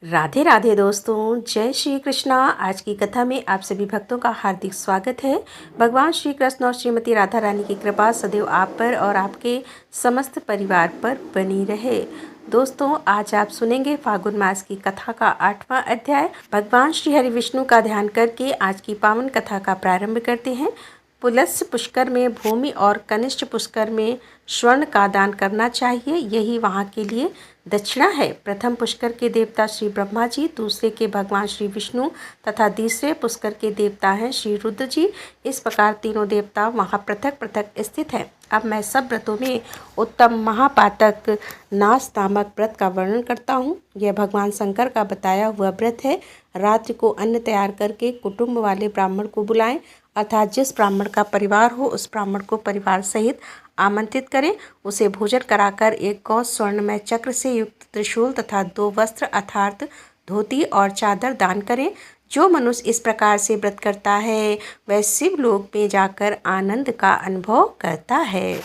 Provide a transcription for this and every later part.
राधे राधे दोस्तों, जय श्री कृष्णा। आज की कथा में आप सभी भक्तों का हार्दिक स्वागत है। भगवान श्री कृष्ण और श्रीमती राधा रानी की कृपा सदैव आप पर और आपके समस्त परिवार पर बनी रहे। दोस्तों, आज आप सुनेंगे फागुन मास की कथा का 8वां अध्याय। भगवान श्री हरि विष्णु का ध्यान करके आज की पावन कथा का प्रारंभ करते हैं। पुलस्त्य पुष्कर में भूमि और कनिष्ठ पुष्कर में स्वर्ण का दान करना चाहिए, यही वहाँ के लिए दक्षिणा है। प्रथम पुष्कर के देवता श्री ब्रह्मा जी, दूसरे के भगवान श्री विष्णु तथा तीसरे पुष्कर के देवता हैं श्री रुद्र जी। इस प्रकार तीनों देवता वहाँ पृथक पृथक स्थित हैं। अब मैं सब व्रतों में उत्तम महापातक नाश नामक व्रत का वर्णन करता हूँ। यह भगवान शंकर का बताया हुआ व्रत है। रात्रि को अन्न तैयार करके कुटुंब वाले ब्राह्मण को बुलाएं, अर्थात जिस ब्राह्मण का परिवार हो उस ब्राह्मण को परिवार सहित आमंत्रित करें। उसे भोजन कराकर एक गौ स्वर्ण में चक्र से युक्त त्रिशूल तथा 2 वस्त्र अर्थात धोती और चादर दान करें। जो मनुष्य इस प्रकार से व्रत करता है वह शिवलोक में जाकर आनंद का अनुभव करता है।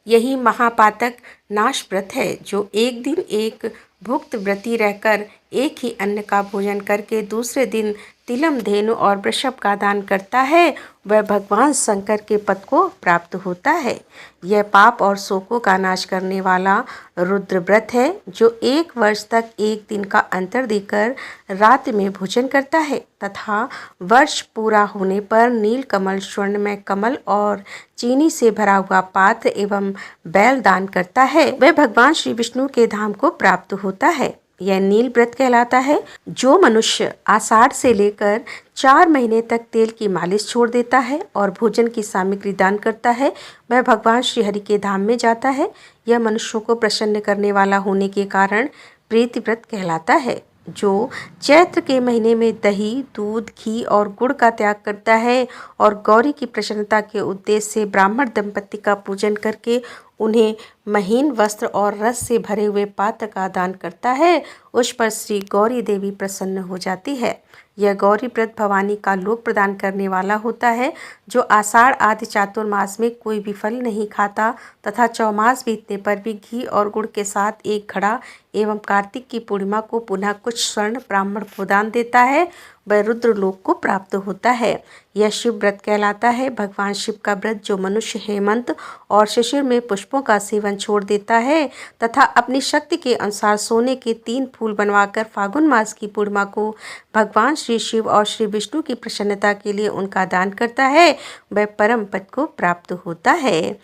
यही महापातक नाश व्रत है। जो एक दिन एक भुक्त व्रती रहकर एक ही अन्न का भोजन करके दूसरे दिन तिलम, धेनु और वृषभ का दान करता है वह भगवान शंकर के पद को प्राप्त होता है। यह पाप और शोकों का नाश करने वाला रुद्र व्रत है। जो 1 वर्ष तक एक दिन का अंतर देकर रात में भोजन करता है तथा वर्ष पूरा होने पर नील कमल, स्वर्ण में कमल और चीनी से भरा हुआ पात्र एवं बैल दान करता है वह भगवान श्री विष्णु के धाम को प्राप्त होता है। यह नील व्रत कहलाता है। जो मनुष्य आषाढ़ से लेकर 4 महीने तक तेल की मालिश छोड़ देता है और भोजन की सामग्री दान करता है वह भगवान श्री हरि के धाम में जाता है। यह मनुष्यों को प्रसन्न करने वाला होने के कारण प्रीति व्रत कहलाता है। जो चैत्र के महीने में दही, दूध, घी और गुड़ का त्याग करता है और गौरी की प्रसन्नता के उद्देश्य से ब्राह्मण दंपति का पूजन करके उन्हें महीन वस्त्र और रस से भरे हुए पात्र का दान करता है, उस पर श्री गौरी देवी प्रसन्न हो जाती है। यह गौरी व्रत भवानी का लोक प्रदान करने वाला होता है। जो आषाढ़ आदि चातुर्मास में कोई भी फल नहीं खाता तथा चौमास बीतने पर भी घी और गुड़ के साथ एक घड़ा एवं कार्तिक की पूर्णिमा को पुनः कुछ स्वर्ण ब्राह्मण को दान देता है वह रुद्र लोक को प्राप्त होता है। यह शिव व्रत कहलाता है। भगवान शिव का व्रत जो मनुष्य हेमंत और शिशिर में पुष्पों का सेवन छोड़ देता है तथा अपनी शक्ति के अनुसार सोने के 3 फूल बनवाकर फागुन मास की पूर्णिमा को भगवान श्री शिव और श्री विष्णु की प्रसन्नता के लिए उनका दान करता है वह परम पद को प्राप्त होता है।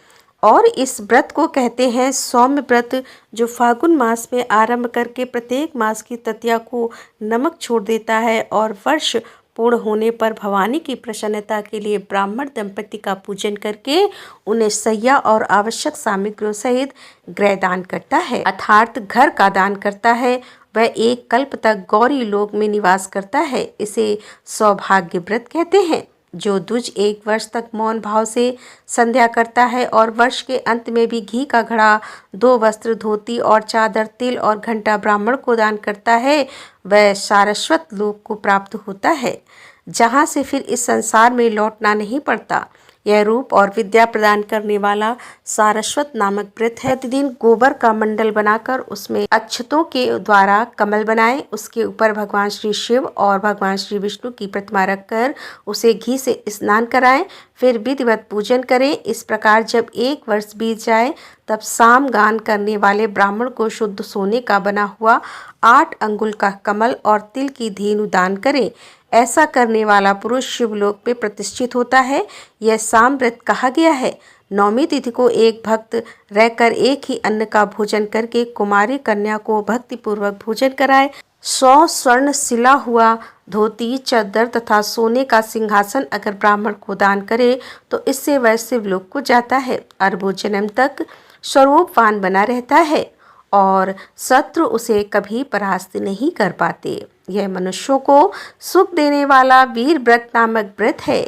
और इस व्रत को कहते हैं सौम्य व्रत। जो फागुन मास में आरंभ करके प्रत्येक मास की तृतीया को नमक छोड़ देता है और वर्ष पूर्ण होने पर भवानी की प्रसन्नता के लिए ब्राह्मण दंपति का पूजन करके उन्हें सैया और आवश्यक सामग्रियों सहित गृह दान करता है अर्थात घर का दान करता है वह 1 कल्प तक गौरी लोक में निवास करता है। इसे सौभाग्य व्रत कहते हैं। जो द्विज 1 वर्ष तक मौन भाव से संध्या करता है और वर्ष के अंत में भी घी का घड़ा, 2 वस्त्र, धोती और चादर, तिल और घंटा ब्राह्मण को दान करता है वह सारस्वत लोक को प्राप्त होता है, जहाँ से फिर इस संसार में लौटना नहीं पड़ता। यह रूप और विद्या प्रदान करने वाला सारस्वत नामक व्रत है। प्रतिदिन गोबर का मंडल बनाकर उसमें अक्षतों के द्वारा कमल बनाएं, उसके ऊपर भगवान श्री शिव और भगवान श्री विष्णु की प्रतिमा रखकर उसे घी से स्नान कराएं, फिर विधिवत पूजन करें। इस प्रकार जब 1 वर्ष बीत जाए तब साम गान करने वाले ब्राह्मण को शुद्ध सोने का बना हुआ 8 अंगुल का कमल और तिल की धेनु दान करें। ऐसा करने वाला पुरुष शिवलोक पे प्रतिष्ठित होता है। यह साम व्रत कहा गया है। 9वीं तिथि को एक भक्त रहकर एक ही अन्न का भोजन करके कुमारी कन्या को भक्तिपूर्वक भोजन कराए। 100 स्वर्ण सिला हुआ धोती, चादर तथा सोने का सिंहासन अगर ब्राह्मण को दान करे तो इससे वह शिवलोक को जाता है। अरबों जन्म तक स्वरूपवान बना रहता है और शत्रु उसे कभी परास्त नहीं कर पाते। यह मनुष्यों को सुख देने वाला वीर व्रत नामक व्रत है।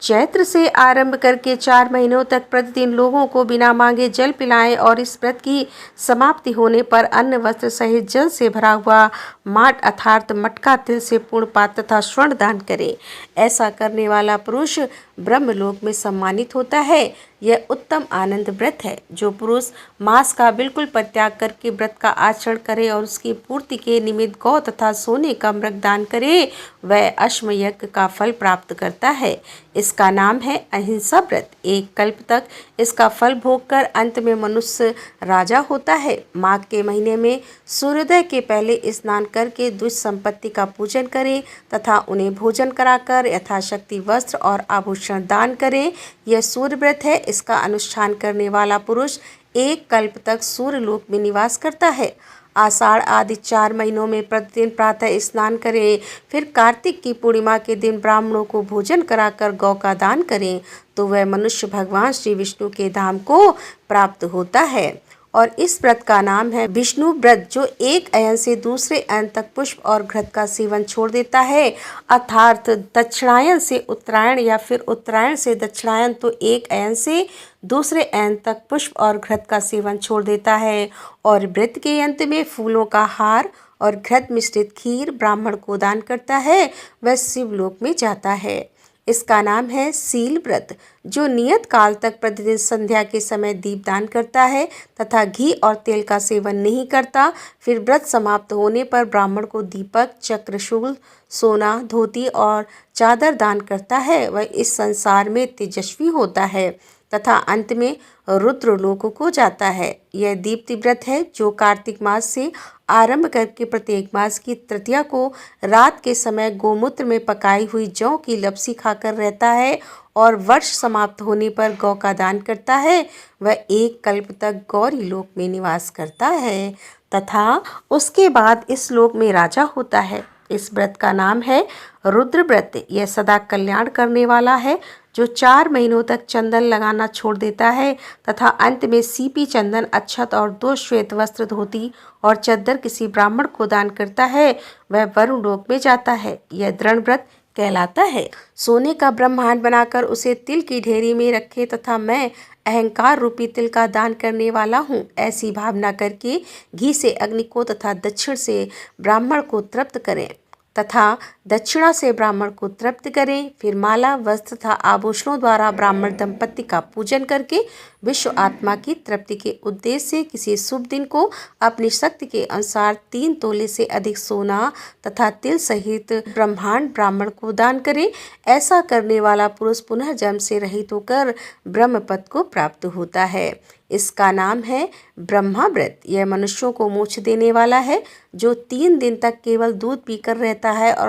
चैत्र से आरंभ करके 4 महीनों तक प्रतिदिन लोगों को बिना मांगे जल पिलाएं और इस व्रत की समाप्ति होने पर अन्न वस्त्र सहित जल से भरा हुआ माट अर्थात मटका, तिल से पूर्ण पात्र तथा स्वर्ण दान करें। ऐसा करने वाला पुरुष ब्रह्मलोक में सम्मानित होता है। यह उत्तम आनंद व्रत है। जो पुरुष मांस का बिल्कुल परित्याग करके व्रत का आचरण करे और उसकी पूर्ति के निमित्त गौ तथा सोने का मृग दान करे, वह अश्वयज्ञ का फल प्राप्त करता है। इसका नाम है अहिंसा व्रत। एक कल्प तक इसका फल भोग कर अंत में मनुष्य राजा होता है। माघ के महीने में सूर्योदय के पहले स्नान करके दुष्ट संपत्ति का पूजन करें तथा उन्हें भोजन कराकर यथाशक्ति वस्त्र और आभूषण दान करें। यह सूर्य व्रत है। इसका अनुष्ठान करने वाला पुरुष एक कल्प तक सूर्य लोक में निवास करता है। आषाढ़ आदि 4 महीनों में प्रतिदिन प्रातः स्नान करें। फिर कार्तिक की पूर्णिमा के दिन ब्राह्मणों को भोजन कराकर गौ का दान करें, तो वह मनुष्य भगवान श्री विष्णु के धाम को प्राप्त होता है। और इस व्रत का नाम है विष्णु व्रत। जो एक अयन से दूसरे अयन तक पुष्प और घृत का सेवन छोड़ देता है, अर्थात दक्षिणायन से उत्तरायण या फिर उत्तरायण से दक्षिणायन, तो एक अयन से दूसरे अयन तक पुष्प और घृत का सेवन छोड़ देता है और व्रत के अंत में फूलों का हार और घृत मिश्रित खीर ब्राह्मण को दान करता है, वह शिवलोक में जाता है। इसका नाम है सील व्रत। जो नियत काल तक प्रतिदिन संध्या के समय दीपदान करता है तथा घी और तेल का सेवन नहीं करता, फिर व्रत समाप्त होने पर ब्राह्मण को दीपक, चक्र, शूल, सोना, धोती और चादर दान करता है, वह इस संसार में तेजस्वी होता है तथा अंत में रुद्र लोक को जाता है। यह दीप्ति व्रत है जो कार्तिक मास से आरंभ करके प्रत्येक मास की तृतीया को रात के समय गोमूत्र में पकाई हुई जौ की लपसी खाकर रहता है और वर्ष समाप्त होने पर गौ का दान करता है। वह एक कल्प तक गौरी लोक में निवास करता है तथा उसके बाद इस लोक में राजा होता है। इस व्रत का नाम है रुद्र व्रत। यह सदा कल्याण करने वाला है। जो 4 महीनों तक चंदन लगाना छोड़ देता है तथा अंत में सीपी, चंदन, अक्षत और 2 श्वेत वस्त्र, धोती और चद्दर किसी ब्राह्मण को दान करता है, वह वरुण लोक में जाता है। यह दृढ़ व्रत कहलाता है। सोने का ब्रह्मांड बनाकर उसे तिल की ढेरी में रखे तथा मैं अहंकार रूपी तिल का दान करने वाला हूँ, ऐसी भावना करके घी से अग्नि को तथा दक्षिण से ब्राह्मण को तृप्त करें तथा दक्षिणा से ब्राह्मण को तृप्त करें। फिर माला, वस्त्र तथा आभूषणों द्वारा ब्राह्मण दंपति का पूजन करके विश्व आत्मा की तृप्ति के उद्देश्य से किसी शुभ दिन को अपनी शक्ति के अनुसार 3 तोले से अधिक सोना तथा तिल सहित ब्रह्मांड ब्राह्मण को दान करें। ऐसा करने वाला पुरुष पुनः जन्म से रहित होकर ब्रह्म पद को प्राप्त होता है। इसका नाम है ब्रह्मा व्रत। यह मनुष्यों को मोक्ष देने वाला है। जो 3 दिन तक केवल दूध पीकर रहता है और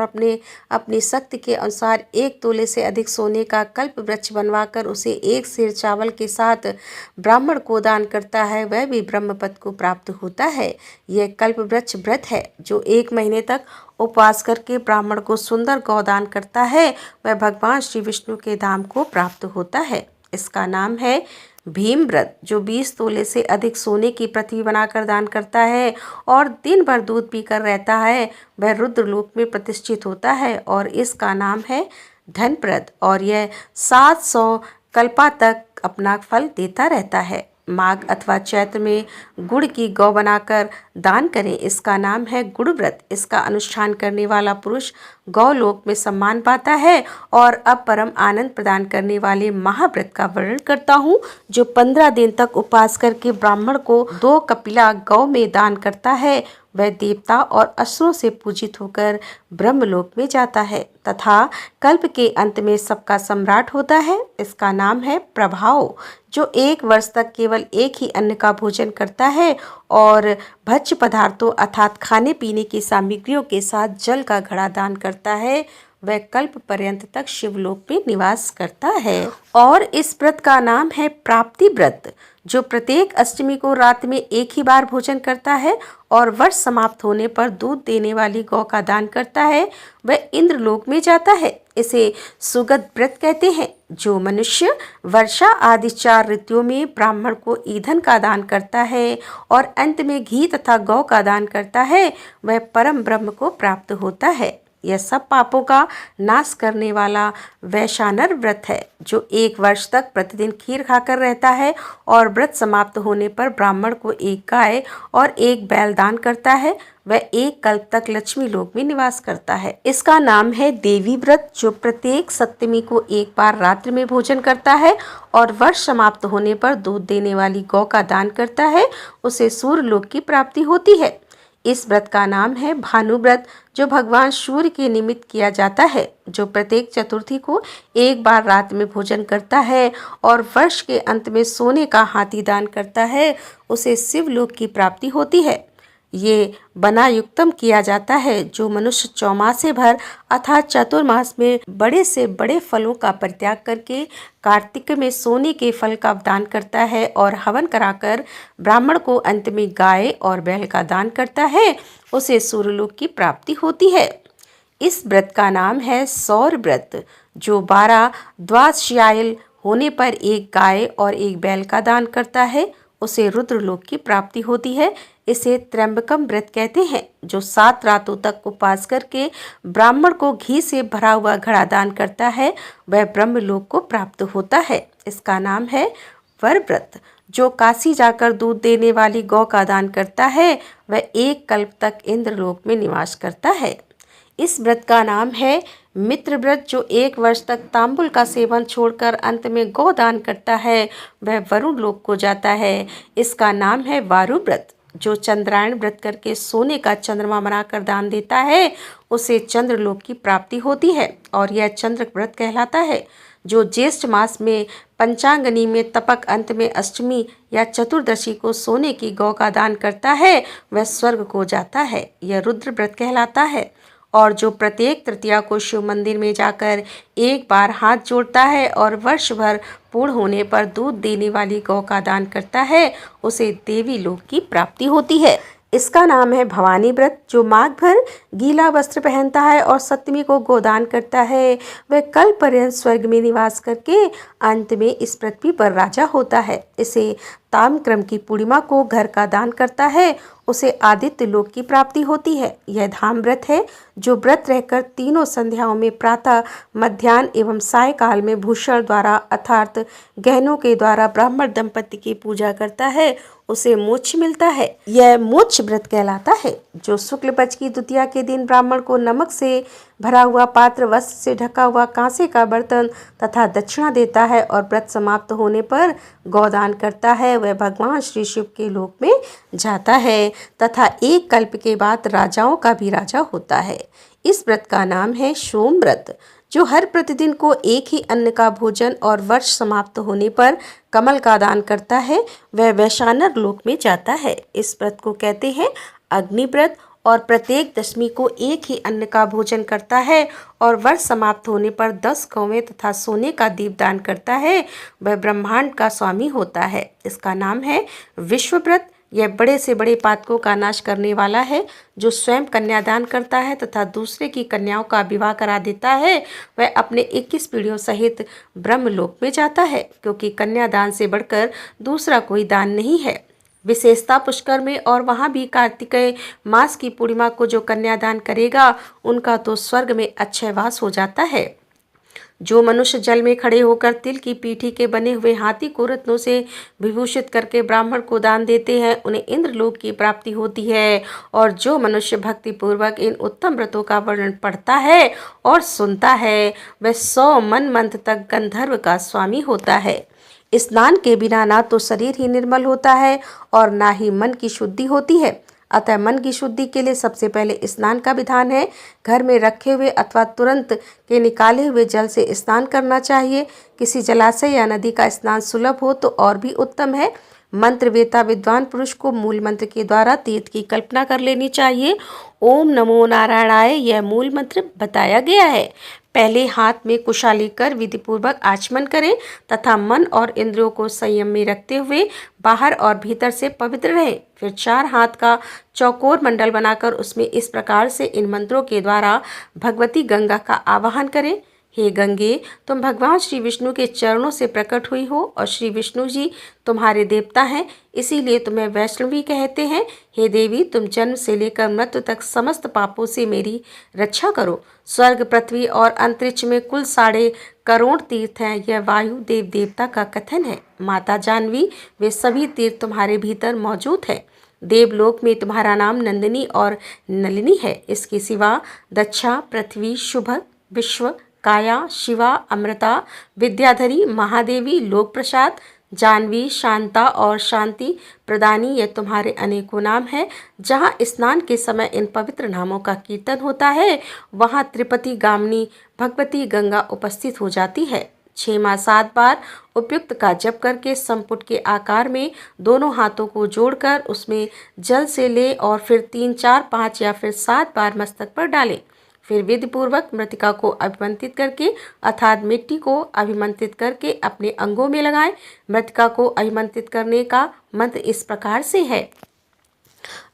अपनी शक्ति के अनुसार 1 तोले से अधिक सोने का कल्प वृक्ष बनवाकर उसे 1 सेर चावल के साथ ब्राह्मण को दान करता है, वह भी ब्रह्म पद को प्राप्त होता है। यह कल्प वृक्ष व्रत है। जो 1 महीने तक उपवास करके ब्राह्मण को सुंदर गौदान करता है, वह भगवान श्री विष्णु के धाम को प्राप्त होता है। इसका नाम है भीम व्रत। जो 20 तोले से अधिक सोने की पृथ्वी बनाकर दान करता है और दिन भर दूध पीकर रहता है, वह रुद्र लोक में प्रतिष्ठित होता है और इसका नाम है धन व्रत और यह 700 कल्पा तक अपना फल देता रहता है। माघ अथवा चैत्र में गुड़ की गौ बनाकर दान करें। इसका नाम है गुड़ व्रत। इसका अनुष्ठान करने वाला पुरुष गौलोक में सम्मान पाता है। और अब परम आनंद प्रदान करने वाले महाव्रत का वर्णन करता हूँ, जो 15 दिन तक उपवास करके ब्राह्मण को 2 कपिला गौ में दान करता है, वह देवता और असुरों से पूजित होकर ब्रह्मलोक में जाता है तथा कल्प के अंत में सबका सम्राट होता है। इसका नाम है प्रभाव। जो 1 वर्ष तक केवल एक ही अन्न का भोजन करता है और भक्ष्य पदार्थों अर्थात खाने पीने की सामग्रियों के साथ जल का घड़ा दान करता है, वह कल्प पर्यंत तक शिवलोक में निवास करता है। और इस व्रत का नाम है प्राप्ति व्रत। जो प्रत्येक अष्टमी को रात में एक ही बार भोजन करता है और वर्ष समाप्त होने पर दूध देने वाली गौ का दान करता है, वह इंद्रलोक में जाता है। इसे सुगत व्रत कहते हैं। जो मनुष्य वर्षा आदि 4 ऋतुओं में ब्राह्मण को ईंधन का दान करता है और अंत में घी तथा गौ का दान करता है, वह परम ब्रह्म को प्राप्त होता है। यह सब पापों का नाश करने वाला वैशानर व्रत है। जो 1 वर्ष तक प्रतिदिन खीर खाकर रहता है और व्रत समाप्त होने पर ब्राह्मण को 1 गाय और 1 बैल दान करता है, वह एक कल्प तक लक्ष्मी लोक में निवास करता है। इसका नाम है देवी व्रत, जो प्रत्येक सप्तमी को एक बार रात्रि में भोजन करता है और वर्ष समाप्त होने पर दूध देने वाली गौ का दान करता है, उसे सूर्य लोक की प्राप्ति होती है। इस व्रत का नाम है भानु व्रत, जो भगवान सूर्य के निमित्त किया जाता है। जो प्रत्येक चतुर्थी को एक बार रात में भोजन करता है और वर्ष के अंत में सोने का हाथी दान करता है, उसे शिवलोक की प्राप्ति होती है। ये बनायुक्तम किया जाता है, जो मनुष्य चौमासे भर अर्थात चतुर्मास में बड़े से बड़े फलों का परित्याग करके कार्तिक में सोने के फल का दान करता है और हवन कराकर ब्राह्मण को अंत में गाय और बैल का दान करता है, उसे सूर्यलोक की प्राप्ति होती है। इस व्रत का नाम है सौर व्रत, जो 12 द्वादशायल होने पर एक गाय और एक बैल का दान करता है, उसे रुद्रलोक की प्राप्ति होती है। इसे त्र्यंबकम व्रत कहते हैं, जो 7 रातों तक उपवास करके ब्राह्मण को घी से भरा हुआ घड़ा दान करता है, वह ब्रह्मलोक को प्राप्त होता है। इसका नाम है वर व्रत, जो काशी जाकर दूध देने वाली गौ का दान करता है, वह एक कल्प तक इंद्रलोक में निवास करता है। इस व्रत का नाम है मित्र व्रत, जो 1 वर्ष तक तांबुल का सेवन छोड़कर अंत में गोदान करता है, वह वरुण लोक को जाता है। इसका नाम है वारु व्रत, जो चंद्रायण व्रत करके सोने का चंद्रमा बनाकर दान देता है, उसे चंद्रलोक की प्राप्ति होती है और यह चंद्र व्रत कहलाता है। जो ज्येष्ठ मास में पंचांगनी में तपक अंत में अष्टमी या चतुर्दशी को सोने की गौ का दान करता है, वह स्वर्ग को जाता है। यह रुद्र व्रत कहलाता है। और जो प्रत्येक तृतीया को शिव मंदिर में जाकर एक बार हाथ जोड़ता है और वर्ष भर पूर्ण होने पर दूध देने वाली गौ का दान करता है, उसे देवी लोक की प्राप्ति होती है। इसका नाम है भवानी व्रत, जो माघ भर गीला वस्त्र पहनता है और सप्तमी को गोदान करता है, वह कल्प पर्यंत स्वर्ग में निवास करके अंत में इस पृथ्वी पर राजा होता है। इसे ताम्रक्रम की पूर्णिमा को घर का दान करता है, उसे आदित्य लोक की प्राप्ति होती है। यह धाम व्रत है, जो व्रत रहकर तीनों संध्याओं में प्रातः, मध्याह्न एवं सायकाल में भूषण द्वारा अर्थात गहनों के द्वारा ब्राह्मण दंपति की पूजा करता है, उसे मोक्ष मिलता है। यह मोक्ष व्रत कहलाता है। जो शुक्ल पक्ष की द्वितीया के दिन ब्राह्मण को नमक से भरा हुआ पात्र, वस्त्र से ढका हुआ कांसे का बर्तन तथा दक्षिणा देता है और व्रत समाप्त होने पर गौदान करता है, वह भगवान श्री शिव के लोक में जाता है तथा एक कल्प के बाद राजाओं का भी राजा होता है। इस व्रत का नाम है सोम व्रत, जो हर प्रतिदिन को एक ही अन्न का भोजन और वर्ष समाप्त होने पर कमल का दान करता है, वह वैशानर लोक में जाता है। इस व्रत को कहते हैं अग्नि व्रत और प्रत्येक दशमी को एक ही अन्न का भोजन करता है और वर्ष समाप्त होने पर 10 गौवें तथा सोने का दीप दान करता है, वह ब्रह्मांड का स्वामी होता है। इसका नाम है विश्व व्रत। यह बड़े से बड़े पातकों का नाश करने वाला है। जो स्वयं कन्यादान करता है तथा दूसरे की कन्याओं का विवाह करा देता है, वह अपने 21 पीढ़ियों सहित ब्रह्मलोक में जाता है, क्योंकि कन्यादान से बढ़कर दूसरा कोई दान नहीं है। विशेषता पुष्कर में और वहाँ भी कार्तिकेय मास की पूर्णिमा को जो कन्यादान करेगा, उनका तो स्वर्ग में अक्षय वास हो जाता है। जो मनुष्य जल में खड़े होकर तिल की पीठी के बने हुए हाथी को रत्नों से विभूषित करके ब्राह्मण को दान देते हैं, उन्हें इंद्रलोक की प्राप्ति होती है। और जो मनुष्य भक्ति पूर्वक इन उत्तम व्रतों का वर्णन पढ़ता है और सुनता है, वह 100 मन मंथ तक गंधर्व का स्वामी होता है। स्नान के बिना ना तो शरीर ही निर्मल होता है और ना ही मन की शुद्धि होती है। अतः मन की शुद्धि के लिए सबसे पहले स्नान का विधान है। घर में रखे हुए अथवा तुरंत के निकाले हुए जल से स्नान करना चाहिए। किसी जलाशय या नदी का स्नान सुलभ हो तो और भी उत्तम है। मंत्र वेता विद्वान पुरुष को मूल मंत्र के द्वारा तीर्थ की कल्पना कर लेनी चाहिए। ओम नमो नारायणाय यह मूल मंत्र बताया गया है। पहले हाथ में कुशाली कर विधिपूर्वक आचमन करें तथा मन और इंद्रियों को संयम में रखते हुए बाहर और भीतर से पवित्र रहें। फिर 4 हाथ का चौकोर मंडल बनाकर उसमें इस प्रकार से इन मंत्रों के द्वारा भगवती गंगा का आवाहन करें। हे गंगे, तुम भगवान श्री विष्णु के चरणों से प्रकट हुई हो और श्री विष्णु जी तुम्हारे देवता हैं, इसीलिए तुम्हें वैष्णवी कहते हैं। हे देवी, तुम जन्म से लेकर मृत्यु तक समस्त पापों से मेरी रक्षा करो। स्वर्ग, पृथ्वी और अंतरिक्ष में कुल 3.5 करोड़ तीर्थ हैं। यह वायु देव देवता का कथन है। माता जानवी, वे सभी तीर्थ तुम्हारे भीतर मौजूद हैं। देवलोक में तुम्हारा नाम नंदिनी और नलिनी है। इसके सिवा दक्षा, पृथ्वी, शुभक, विश्व, काया, शिवा, अमृता, विद्याधरी, महादेवी, लोक प्रसाद, जानवी, शांता और शांति प्रदानी, ये तुम्हारे अनेकों नाम हैं। जहाँ स्नान के समय इन पवित्र नामों का कीर्तन होता है, वहाँ त्रिपति गामिनी भगवती गंगा उपस्थित हो जाती है। 6 माह 7 बार उपयुक्त का जप करके संपुट के आकार में दोनों हाथों को जोड़कर उसमें जल से ले और फिर 3, 4, 5 या फिर 7 बार मस्तक पर डालें। फिर विधि पूर्वक मृतिका को अभिमंत्रित करके अर्थात मिट्टी को अभिमंत्रित करके अपने अंगों में लगाएं। मृतिका को अभिमंत्रित करने का मंत्र इस प्रकार से है।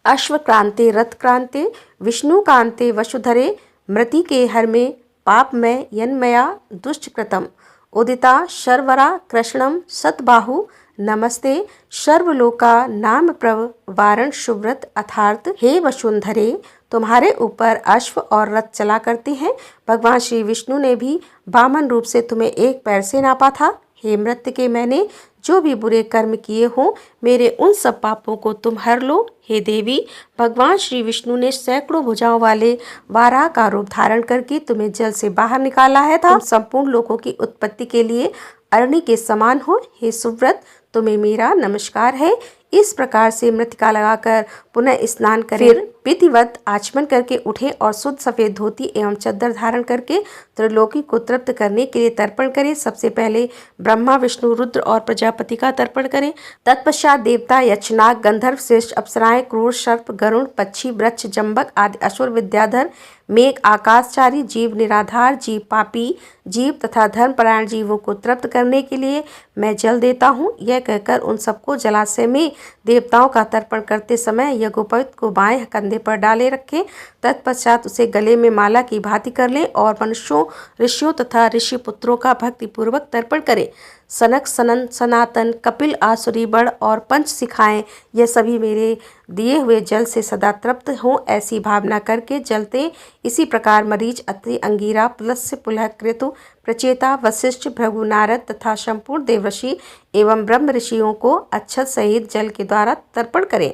अश्वक्रांते रथक्रांते विष्णुकांते वसुधरे मृति के हर में पाप में यन्मया दुष्टकृतम उदिता शर्वरा कृष्णम सतबाहु नमस्ते सर्वलोका नाम प्रभ वारण शुभ्रत अर्थात हे वसुंधरे तुम्हारे ऊपर अश्व और रथ चला करते हैं। भगवान श्री विष्णु ने भी वामन रूप से तुम्हें एक पैर से नापा था। हे मृत्युके, मैंने जो भी बुरे कर्म किए हों मेरे उन सब पापों को तुम हर लो। हे देवी, भगवान श्री विष्णु ने सैकड़ों भुजाओं वाले वाराह का रूप धारण करके तुम्हें जल से बाहर निकाला है। तुम संपूर्ण लोगों की उत्पत्ति के लिए अरणी के समान हो। हे सुव्रत, तुम्हें मेरा नमस्कार है। इस प्रकार से मृतिका लगाकर पुनः स्नान करें। फिर विधिवत आचमन करके उठें और शुद्ध सफेद धोती एवं चद्दर धारण करके त्रिलोकी को तृप्त करने के लिए तर्पण करें। सबसे पहले ब्रह्मा, विष्णु, रुद्र और प्रजापति का तर्पण करें। तत्पश्चात देवता, यक्षनाग, गंधर्व, श्रेष्ठ अप्सराएं, क्रूर, सर्प, गरुण, पक्षी, वृक्ष, जंबक आदि असुर, विद्याधर, मेघ, आकाशचारी जीव, निराधार जीव, पापी जीव तथा धर्मपरायण जीवों को तृप्त करने के लिए मैं जल देता हूँ। यह कहकर उन सबको जलाशय में देवताओं का तर्पण करते समय यज्ञोपवीत को बाएं कंधे पर डाले रखें। तत्पश्चात उसे गले में माला की भांति कर लें और मनुष्यों, ऋषियों तथा ऋषि पुत्रों का भक्तिपूर्वक तर्पण करें। सनक, सनन, सनातन, कपिल, आसुरी, बड़ और पंच शिखाएं, यह सभी मेरे दिए हुए जल से सदा तृप्त हों, ऐसी भावना करके जलते। इसी प्रकार मरीच, अत्रि, अंगीरा, पुलस्त्य, पुलह, कृतु, प्रचेता, वशिष्ठ, भृगु, नारद तथा संपूर्ण देवऋषि एवं ब्रह्म ऋषियों को अक्षत सहित जल के द्वारा तर्पण करें।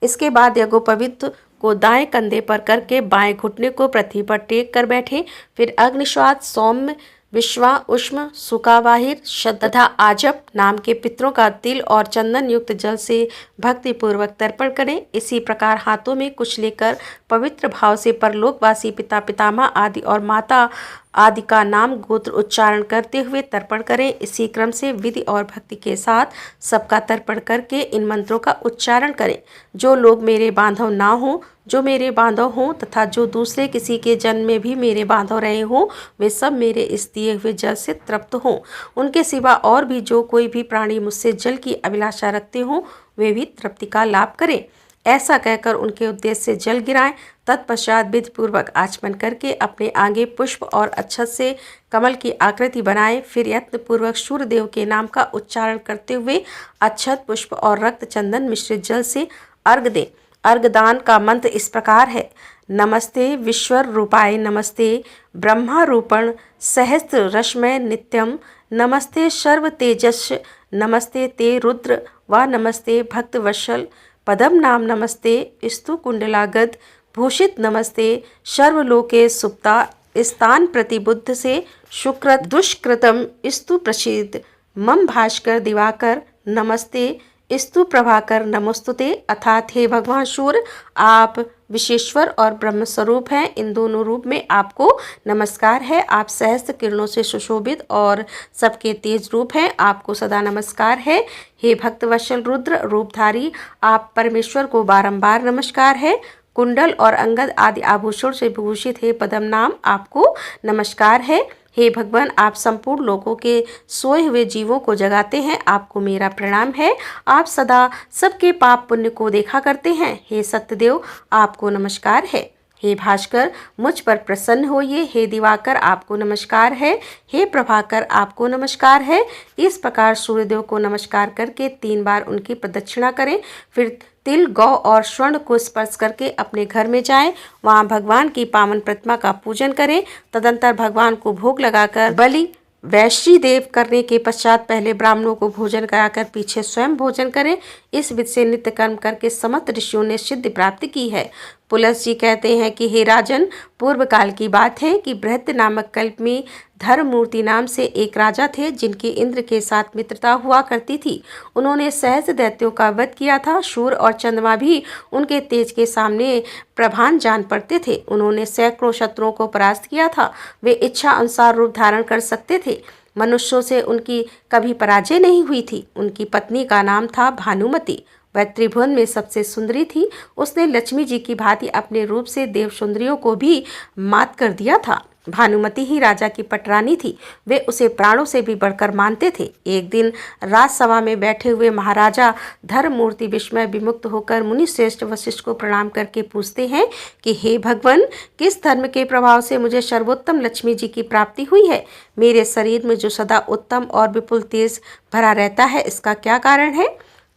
इसके बाद यज्ञोपवीत को दाएं कंधे पर करके बाएं घुटने को पृथ्वी पर टेक कर बैठे। फिर अग्निश्वात, सौम्य, विश्वा, उष्म, सुकावाहिर, शत तथा आजप नाम के पितरों का तिल और चंदन युक्त जल से भक्तिपूर्वक तर्पण करें। इसी प्रकार हाथों में कुछ लेकर पवित्र भाव से परलोकवासी पिता, पितामह आदि और माता आदि का नाम गोत्र उच्चारण करते हुए तर्पण करें। इसी क्रम से विधि और भक्ति के साथ सबका तर्पण करके इन मंत्रों का उच्चारण करें। जो लोग मेरे बांधव ना हों, जो मेरे बांधव हों तथा जो दूसरे किसी के जन्म में भी मेरे बांधव रहे हों, वे सब मेरे इस दिए हुए जल से तृप्त हों। उनके सिवा और भी जो कोई भी प्राणी मुझसे जल की अभिलाषा रखते हों, वे भी तृप्ति का लाभ करें। ऐसा कहकर उनके उद्देश्य से जल गिराएं। तत्पश्चात विधिपूर्वक आचमन करके अपने आगे पुष्प और अक्षत से कमल की आकृति बनाएं। फिर यत्नपूर्वक सूर्यदेव के नाम का उच्चारण करते हुए अक्षत, पुष्प और रक्त चंदन मिश्रित जल से अर्घ दें। अर्घदान का मंत्र इस प्रकार है। नमस्ते विश्वर रूपाय, नमस्ते ब्रह्मा रूपण सहस्त्र रश्मय नित्यम, नमस्ते सर्व तेजस्, नमस्ते ते रुद्र व नमस्ते भक्तवत्सल पदम नाम, नमस्ते स्तु कुंडलागद भूषित, नमस्ते सर्वलोके सुप्ता स्थान प्रतिबुद्ध से शुक्र दुष्कृतम स्तु प्रसिद्ध मम भास्कर दिवाकर, नमस्ते स्तु प्रभाकर नमोस्तुते। अर्थात हे भगवान सूर्य, आप विशेश्वर और ब्रह्म स्वरूप हैं। इन दोनों रूप में आपको नमस्कार है। आप सहस्त्र किरणों से सुशोभित और सबके तेज रूप हैं। आपको सदा नमस्कार है। हे भक्तवत्सल रुद्र रूपधारी, आप परमेश्वर को बारंबार नमस्कार है। कुंडल और अंगद आदि आभूषण से विभूषित हे पदम नाम, आपको नमस्कार है। हे भगवान, आप संपूर्ण लोगों के सोए हुए जीवों को जगाते हैं, आपको मेरा प्रणाम है। आप सदा सबके पाप पुण्य को देखा करते हैं। हे सत्यदेव, आपको नमस्कार है। हे भास्कर, मुझ पर प्रसन्न होइए। हे दिवाकर, आपको नमस्कार है। हे प्रभाकर, आपको नमस्कार है। इस प्रकार सूर्यदेव को नमस्कार करके 3 बार उनकी प्रदक्षिणा करें। फिर तिल, गौ और स्वर्ण को स्पर्श करके अपने घर में जाएं। वहां भगवान की पावन प्रतिमा का पूजन करें। तदंतर भगवान को भोग लगाकर बलि वैश्री देव करने के पश्चात पहले ब्राह्मणों को भोजन कराकर पीछे स्वयं भोजन करें। इस विधि से नित्य कर्म करके समस्त ऋषियों ने सिद्धि प्राप्त की है। पुलस्त जी कहते हैं कि हे राजन, पूर्व काल की बात है कि बृहद नामक कल्प में धर्ममूर्ति नाम से एक राजा थे जिनकी इंद्र के साथ मित्रता हुआ करती थी। उन्होंने सहस्त्र दैत्यों का वध किया था। सूर्य और चंद्रमा भी उनके तेज के सामने प्रभान जान पड़ते थे। उन्होंने सैकड़ों शत्रुओं को परास्त किया था। वे इच्छा अनुसार रूप धारण कर सकते थे। मनुष्यों से उनकी कभी पराजय नहीं हुई थी। उनकी पत्नी का नाम था भानुमति। वह त्रिभुवन में सबसे सुंदरी थी। उसने लक्ष्मी जी की भांति अपने रूप से देव सुंदरियों को भी मात कर दिया था। भानुमति ही राजा की पटरानी थी। वे उसे प्राणों से भी बढ़कर मानते थे। एक दिन राजसभा में बैठे हुए महाराजा धर्ममूर्ति विस्मय विमुक्त होकर मुनि श्रेष्ठ वशिष्ठ को प्रणाम करके पूछते हैं कि हे भगवान, किस धर्म के प्रभाव से मुझे सर्वोत्तम लक्ष्मी जी की प्राप्ति हुई है? मेरे शरीर में जो सदा उत्तम और विपुल तेज भरा रहता है, इसका क्या कारण है?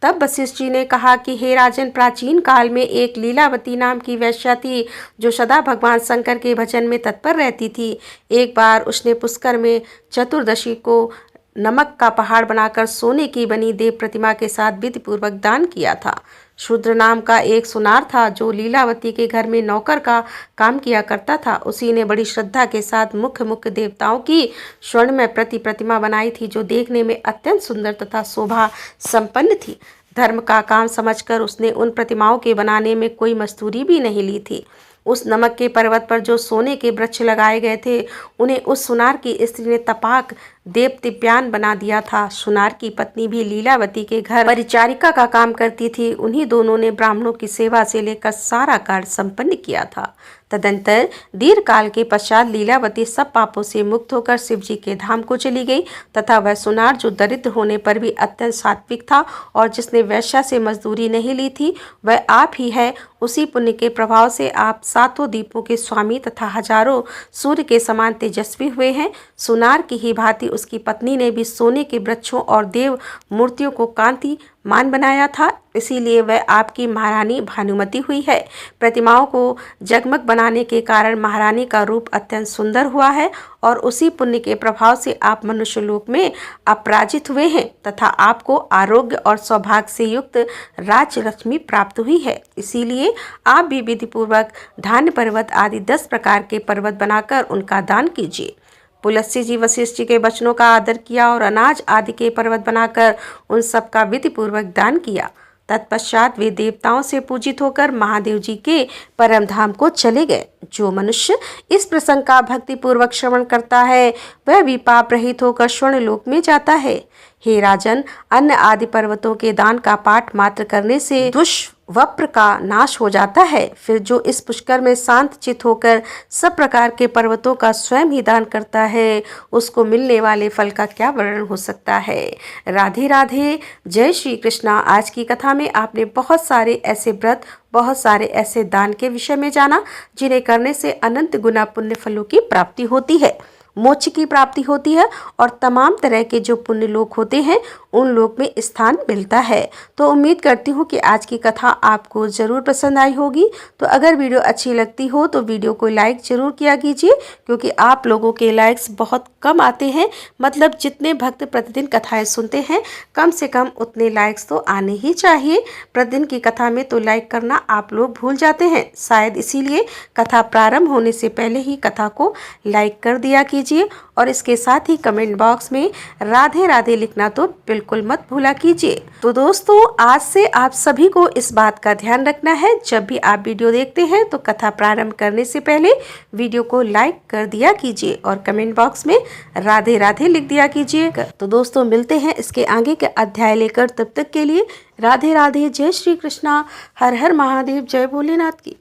तब वशिष्ठ जी ने कहा कि हे राजन, प्राचीन काल में एक लीलावती नाम की वेश्या थी जो सदा भगवान शंकर के भजन में तत्पर रहती थी। एक बार उसने पुष्कर में चतुर्दशी को नमक का पहाड़ बनाकर सोने की बनी देव प्रतिमा के साथ विधिपूर्वक दान किया था। शूद्र नाम का एक सुनार था जो लीलावती के घर में नौकर का काम किया करता था। उसी ने बड़ी श्रद्धा के साथ मुख्य मुख्य देवताओं की स्वर्ण में प्रतिमा बनाई थी जो देखने में अत्यंत सुंदर तथा शोभा संपन्न थी। धर्म का काम समझकर उसने उन प्रतिमाओं के बनाने में कोई मजदूरी भी नहीं ली थी। उस नमक के पर्वत पर जो सोने के वृक्ष लगाए गए थे, उन्हें उस सुनार की स्त्री ने तपाक देवदिव्यान बना दिया था। सुनार की पत्नी भी लीलावती के घर परिचारिका का काम करती थी। उन्हीं दोनों ने ब्राह्मणों की सेवा से लेकर सारा कार्य संपन्न किया था। तदंतर दीर्घ काल के पश्चात लीलावती सब पापों से मुक्त होकर शिव जी के धाम को चली गई तथा वह सुनार जो दरिद्र होने पर भी अत्यंत सात्विक था और जिसने वैश्या से मजदूरी नहीं ली थी, वह आप ही है। उसी पुण्य के प्रभाव से आप सातों दीपों के स्वामी तथा हजारों सूर्य के समान तेजस्वी हुए हैं। सुनार की ही भांति उसकी पत्नी ने भी सोने के वृक्षों और देव मूर्तियों को कांति मान बनाया था, इसीलिए वह आपकी महारानी भानुमति हुई है। प्रतिमाओं को जगमग बनाने के कारण महारानी का रूप अत्यंत सुंदर हुआ है और उसी पुण्य के प्रभाव से आप मनुष्य लोक में अपराजित हुए हैं तथा आपको आरोग्य और सौभाग्य से युक्त राजलक्ष्मी प्राप्त हुई है। इसीलिए आप भी विधिपूर्वक धान्य पर्वत आदि 10 प्रकार के पर्वत बनाकर उनका दान कीजिए। पुलस्त जी वशिष्ठ जी के वचनों का आदर किया और अनाज आदि के पर्वत बनाकर उन सब का विधिपूर्वक दान किया। तत्पश्चात वे देवताओं से पूजित होकर महादेव जी के परम धाम को चले गए। जो मनुष्य इस प्रसंग का भक्ति पूर्वक श्रवण करता है वह भी पाप रहित होकर स्वर्ण लोक में जाता है। हे राजन, अन्य आदि पर्वतों के दान का पाठ मात्र करने से दुष्वप्र का नाश हो जाता है। फिर जो इस पुष्कर में शांत चित होकर सब प्रकार के पर्वतों का स्वयं ही दान करता है, उसको मिलने वाले फल का क्या वर्णन हो सकता है। राधे राधे, जय श्री कृष्णा। आज की कथा में आपने बहुत सारे ऐसे व्रत, बहुत सारे ऐसे दान के विषय में जाना जिन्हें करने से अनंत गुना पुण्य फलों की प्राप्ति होती है, मोक्ष की प्राप्ति होती है और तमाम तरह के जो पुण्य लोक होते हैं उन लोक में स्थान मिलता है। तो उम्मीद करती हूँ कि आज की कथा आपको ज़रूर पसंद आई होगी। तो अगर वीडियो अच्छी लगती हो तो वीडियो को लाइक ज़रूर किया कीजिए, क्योंकि आप लोगों के लाइक्स बहुत कम आते हैं। मतलब जितने भक्त प्रतिदिन कथाएं सुनते हैं, कम से कम उतने लाइक्स तो आने ही चाहिए। प्रतिदिन की कथा में तो लाइक करना आप लोग भूल जाते हैं। शायद इसीलिए कथा प्रारंभ होने से पहले ही कथा को लाइक कर दिया कीजिए और इसके साथ ही कमेंट बॉक्स में राधे राधे लिखना तो बिल्कुल मत भूला कीजिए। तो दोस्तों, आज से आप सभी को इस बात का ध्यान रखना है, जब भी आप वीडियो देखते हैं तो कथा प्रारंभ करने से पहले वीडियो को लाइक कर दिया कीजिए और कमेंट बॉक्स में राधे राधे लिख दिया कीजिए। तो दोस्तों, मिलते हैं इसके आगे के अध्याय लेकर। तब तक के लिए राधे राधे, जय श्री कृष्णा, हर हर महादेव, जय भोलेनाथ की।